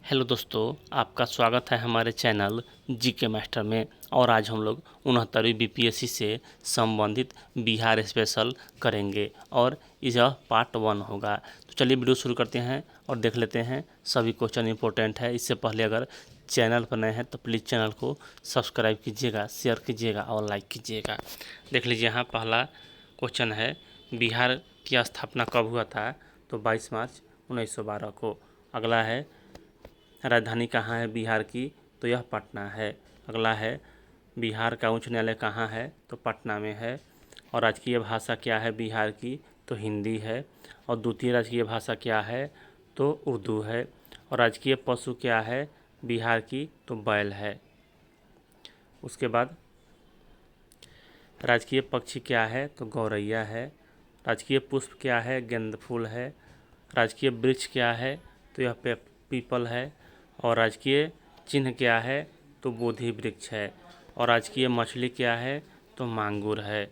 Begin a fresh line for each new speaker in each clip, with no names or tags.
Hello दोस्तों, आपका स्वागत है हमारे चैनल जीके मास्टर में। और आज हम लोग 69वीं बीपीएससी से संबंधित बिहार स्पेशल करेंगे और यह पार्ट 1 होगा। तो चलिए वीडियो शुरू करते हैं और देख लेते हैं। सभी क्वेश्चन इंपॉर्टेंट है। इससे पहले अगर चैनल पर नए हैं तो प्लीज़ चैनल को सब्सक्राइब कीजिएगा, शेयर कीजिएगा और लाइक कीजिएगा। देख लीजिए, यहाँ पहला क्वेश्चन है, बिहार की स्थापना कब हुआ था? तो 22 मार्च 1912 को। अगला है, राजधानी कहाँ है बिहार की? तो यह पटना है। अगला है, बिहार का उच्च न्यायालय कहाँ है? तो पटना में है। और राजकीय भाषा क्या है बिहार की? तो हिंदी है। और द्वितीय राजकीय भाषा क्या है? तो उर्दू है। और राजकीय पशु क्या है बिहार की? तो बैल है। उसके बाद राजकीय पक्षी क्या है? तो गौरैया है। राजकीय पुष्प क्या है? गेंदा फूल है। राजकीय वृक्ष क्या है? तो यह पीपल है। और राजकीय चिन्ह क्या है? तो बोधि वृक्ष है। और राजकीय मछली क्या है? तो मांगुर है।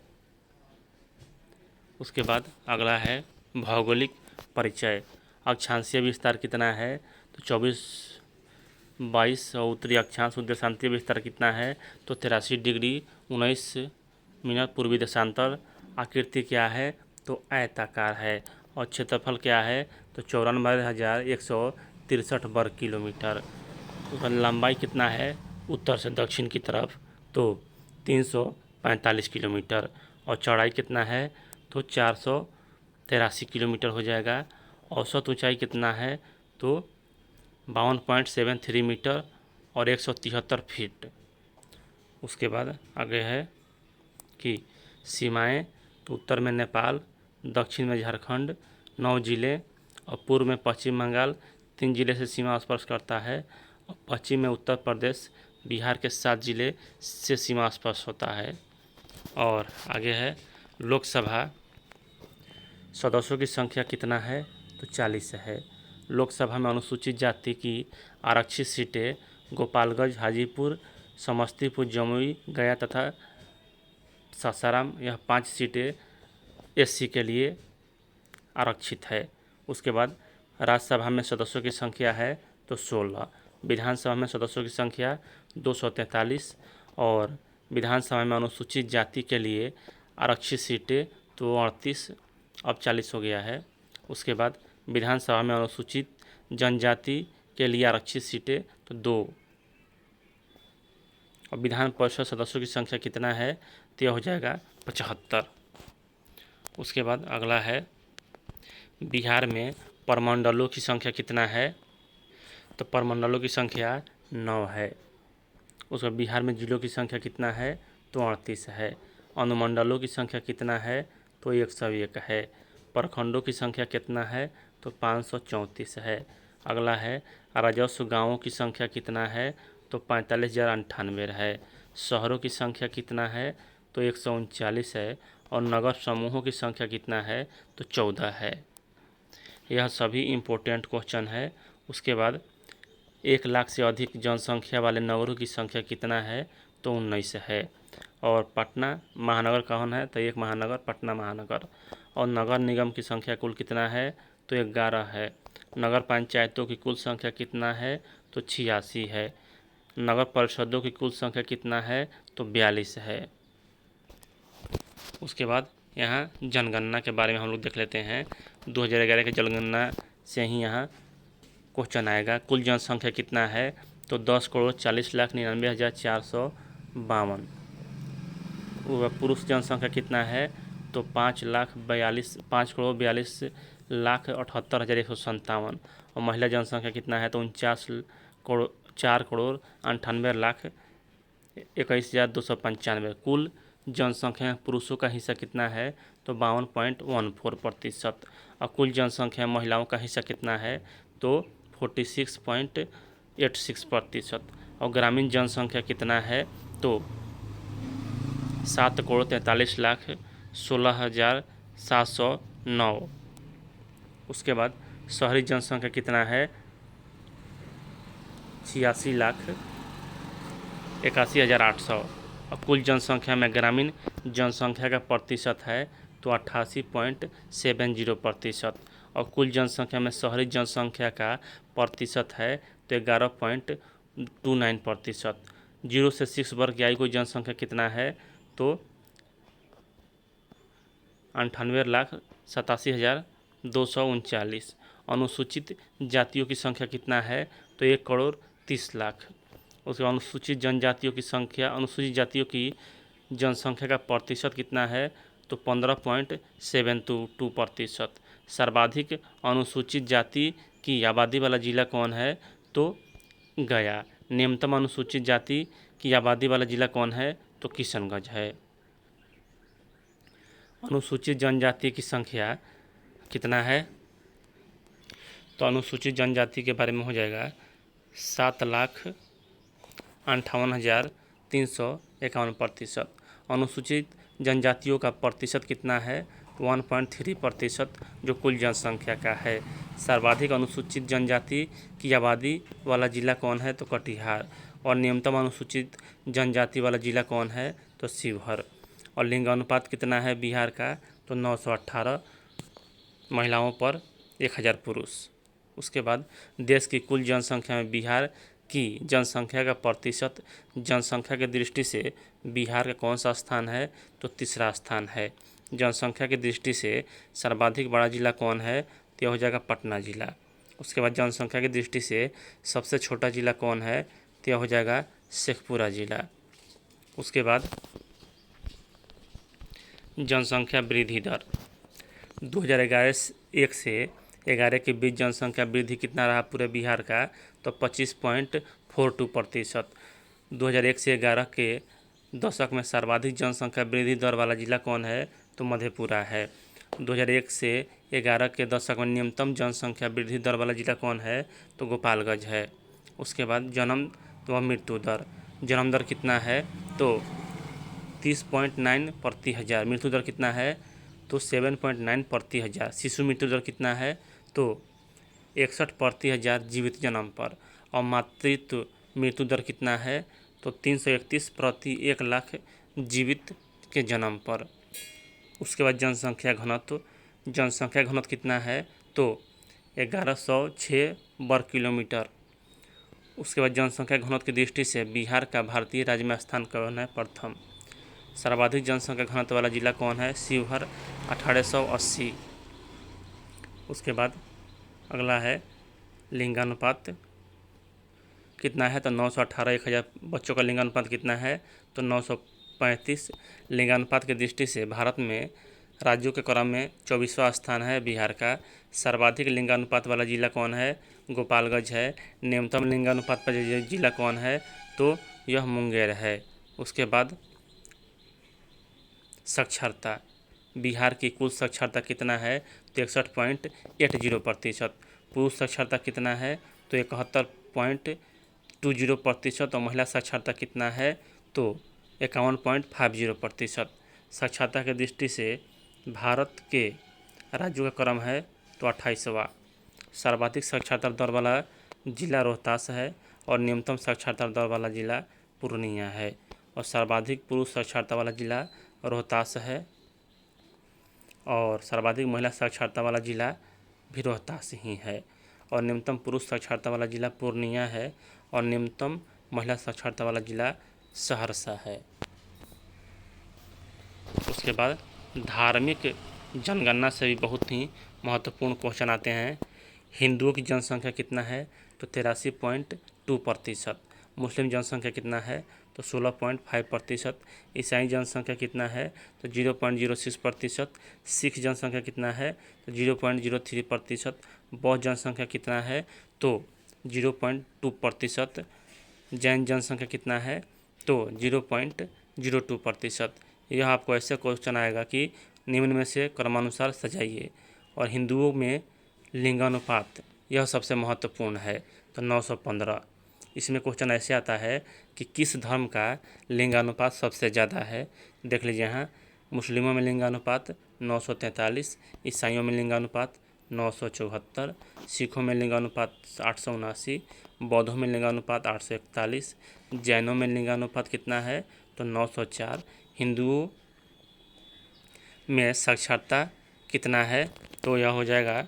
उसके बाद अगला है, भौगोलिक परिचय। अक्षांशीय विस्तार कितना है? तो 24/22। और उत्तरी अक्षांश देशांतीय विस्तार कितना है? तो 83 डिग्री 19 मिनट पूर्वी देशांतर। आकृति क्या है? तो आयताकार है। और क्षेत्रफल क्या है? तो 94,163 वर्ग किलोमीटर। उसका लंबाई कितना है उत्तर से दक्षिण की तरफ? तो 345 किलोमीटर। और चौड़ाई कितना है? तो 483 किलोमीटर हो जाएगा। औसत ऊंचाई कितना है? तो 52.73 मीटर और 173 फीट। उसके बाद आगे है कि सीमाएं, तो उत्तर में नेपाल, दक्षिण में झारखंड, 9 जिले, और पूर्व में पश्चिम बंगाल 3 जिले से सीमा स्पर्श करता है। और पश्चिम में उत्तर प्रदेश, बिहार के 7 जिले से सीमा स्पर्श होता है। और आगे है, लोकसभा सदस्यों की संख्या कितना है? तो 40 है। लोकसभा में अनुसूचित जाति की आरक्षित सीटें गोपालगंज, हाजीपुर, समस्तीपुर, जमुई, गया तथा सासाराम, यह 5 सीटें एससी के लिए आरक्षित है। उसके बाद राज्यसभा में सदस्यों की संख्या है तो 16। विधानसभा में सदस्यों की संख्या 243। और विधानसभा में अनुसूचित जाति के लिए आरक्षित सीटें तो 38, अब 40 हो गया है। उसके बाद विधानसभा में अनुसूचित जनजाति के लिए आरक्षित सीटें तो 2। और विधान परिषद सदस्यों की संख्या कितना है? तो यह हो जाएगा 75। उसके बाद अगला है, बिहार में प्रमंडलों की संख्या कितना है? तो प्रमंडलों की संख्या 9 है। उसके बाद बिहार में जिलों की संख्या कितना है? तो 38 है। अनुमंडलों की संख्या कितना है? तो 101 है। प्रखंडों की संख्या कितना है? तो 534 है। अगला है, राजस्व गांवों की संख्या कितना है? तो 45,098 है। शहरों की संख्या कितना है? तो 139 है। और नगर समूहों की संख्या कितना है? तो 14 है। यह सभी इम्पोर्टेंट क्वेश्चन है। उसके बाद 1 लाख से अधिक जनसंख्या वाले नगरों की संख्या कितना है? तो 19 है। और पटना महानगर कौन है? तो एक महानगर पटना महानगर। और नगर निगम की संख्या कुल कितना है? तो 11 है। नगर पंचायतों की कुल संख्या कितना है? तो 86 है। नगर परिषदों की कुल संख्या कितना है? तो 42 है। उसके बाद यहाँ जनगणना के बारे में हम लोग देख लेते हैं। 2011 की जनगणना से ही यहाँ क्वेश्चन आएगा। कुल जनसंख्या कितना है? तो 10,40,99,452। पुरुष जनसंख्या कितना है? तो 5,42,78,157। और महिला जनसंख्या कितना है? तो 4,98,21,295। कुल जनसंख्या में पुरुषों का हिस्सा कितना है? तो 52.14%। और कुल जनसंख्या में महिलाओं का हिस्सा कितना है? तो 46.86%। और ग्रामीण जनसंख्या कितना है? तो 7,43,16,709। उसके बाद शहरी जनसंख्या कितना है? 86,81,800। और कुल जनसंख्या में ग्रामीण जनसंख्या का प्रतिशत है तो 88.70%। और कुल जनसंख्या में शहरी जनसंख्या का प्रतिशत है तो 11.29%। 0 से 6 वर्ग की आयु की जनसंख्या कितना है तो 98,87,239। अनुसूचित जातियों की संख्या कितना है तो 1,30,00,000। उसके अनुसूचित जनजातियों की संख्या, अनुसूचित जातियों की जनसंख्या का प्रतिशत कितना है तो 15.72%। सर्वाधिक अनुसूचित जाति की आबादी वाला जिला कौन है तो गया। न्यूनतम अनुसूचित जाति की आबादी वाला जिला कौन है तो किशनगंज है। अनुसूचित जनजाति की संख्या कितना है तो अनुसूचित जनजाति के बारे में हो जाएगा 7,58,351 अनुसूचित जनजातियों का प्रतिशत कितना है 1.3% जो कुल जनसंख्या का है। सर्वाधिक अनुसूचित जनजाति की आबादी वाला जिला कौन है तो कटिहार। और न्यूनतम अनुसूचित जनजाति वाला जिला कौन है तो शिवहर। और लिंग अनुपात कितना है बिहार का तो 918 महिलाओं पर 1000 पुरुष। उसके बाद देश की कुल जनसंख्या में बिहार की जनसंख्या का प्रतिशत जनसंख्या की दृष्टि से बिहार का कौन सा स्थान है तो तीसरा स्थान है। जनसंख्या की दृष्टि से सर्वाधिक बड़ा जिला कौन है तो यह हो जाएगा पटना जिला। उसके बाद जनसंख्या की दृष्टि से सबसे छोटा जिला कौन है तो यह हो जाएगा शेखपुरा जिला। उसके बाद जनसंख्या वृद्धि दर 2011 से 11 के बीच जनसंख्या वृद्धि कितना रहा पूरे बिहार का तो 25.42%। 2001 से 11 के दशक में सर्वाधिक जनसंख्या वृद्धि दर वाला जिला कौन है तो मधेपुरा है। 2001 से 11 के दशक में न्यूनतम जनसंख्या वृद्धि दर वाला जिला कौन है तो गोपालगंज है। उसके बाद जन्म व मृत्यु दर, जन्म दर कितना है तो 30.9 प्रति हज़ार। मृत्यु दर कितना है तो 7.9 प्रति हज़ार। शिशु मृत्यु दर कितना है तो 61 प्रति हज़ार जीवित जन्म पर। और मातृत्व मृत्यु दर कितना है तो 331 प्रति 1 लाख जीवित के जन्म पर। उसके बाद जनसंख्या घनत्व, जनसंख्या घनत्व कितना है तो 1106 वर्ग किलोमीटर। उसके बाद जनसंख्या घनत्व की दृष्टि से बिहार का भारतीय राज्य में स्थान कौन है प्रथम। सर्वाधिक जनसंख्या घनत्व वाला जिला कौन है शिवहर 1880। उसके बाद अगला है लिंगानुपात कितना है तो 918। 1000 बच्चों का लिंगानुपात कितना है तो 935। लिंगानुपात की दृष्टि से भारत में राज्यों के क्रम में 24वां स्थान है बिहार का। सर्वाधिक लिंगानुपात वाला जिला कौन है गोपालगंज है। न्यूनतम लिंगानुपात पर जिला कौन है तो यह मुंगेर है। उसके बाद साक्षरता, बिहार की कुल साक्षरता कितना है तो 61.80%। पुरुष साक्षरता कितना है तो 71.20%। और महिला साक्षरता कितना है तो 51.50%। साक्षरता की दृष्टि से भारत के राज्यों का क्रम है तो 28वां। सर्वाधिक साक्षरता दर वाला जिला रोहतास है और न्यूनतम साक्षरता दर वाला जिला पूर्णिया है। और सर्वाधिक पुरुष साक्षरता वाला जिला रोहतास है और सर्वाधिक महिला साक्षरता वाला जिला भी रोहतास ही है। और न्यूनतम पुरुष साक्षरता वाला जिला पूर्णिया है और न्यूनतम महिला साक्षरता वाला जिला सहरसा है। उसके बाद धार्मिक जनगणना से भी बहुत ही महत्वपूर्ण क्वेश्चन आते हैं। हिंदुओं की जनसंख्या कितना है तो 83.2%। मुस्लिम जनसंख्या कितना है तो 16.5%। ईसाई जनसंख्या कितना है तो 0.06%। सिख जनसंख्या कितना है तो 0.03%। बौद्ध जनसंख्या कितना है तो 0.2%। जैन जनसंख्या कितना है तो 0.02%। यह आपको ऐसे क्वेश्चन आएगा कि निम्न में से क्रमानुसार सजाइए। और हिंदुओं में लिंगानुपात यह सबसे महत्वपूर्ण है तो 915। इसमें क्वेश्चन ऐसे आता है कि किस धर्म का लिंगानुपात सबसे ज़्यादा है। देख लीजिए यहाँ, मुस्लिमों में लिंगानुपात 943, ईसाइयों में लिंगानुपात 974, सिखों में लिंगानुपात 879, बौद्धों में लिंगानुपात 841, जैनों में लिंगानुपात कितना है तो 904। हिंदुओं में साक्षरता कितना है तो यह हो जाएगा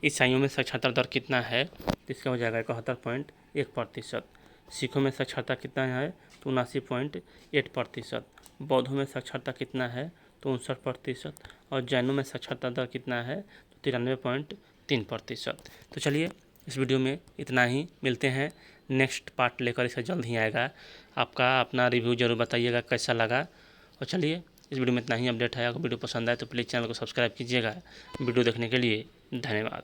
ईसाइयों में साक्षरता दर कितना है, तो इसका हो जाएगा 71.1%। सिखों में साक्षरता कितना है, तो 79.8%। बौद्धों में साक्षरता कितना है, तो 59%। और जैनों में साक्षरता दर कितना है, तो 93.3%। तो चलिए इस वीडियो में इतना ही, मिलते हैं नेक्स्ट पार्ट लेकर, इसका जल्द ही आएगा। आपका अपना रिव्यू जरूर बताइएगा कैसा लगा। और चलिए इस वीडियो में इतना ही अपडेट है। अगर वीडियो पसंद आए तो प्लीज़ चैनल को सब्सक्राइब कीजिएगा। वीडियो देखने के लिए धन्यवाद।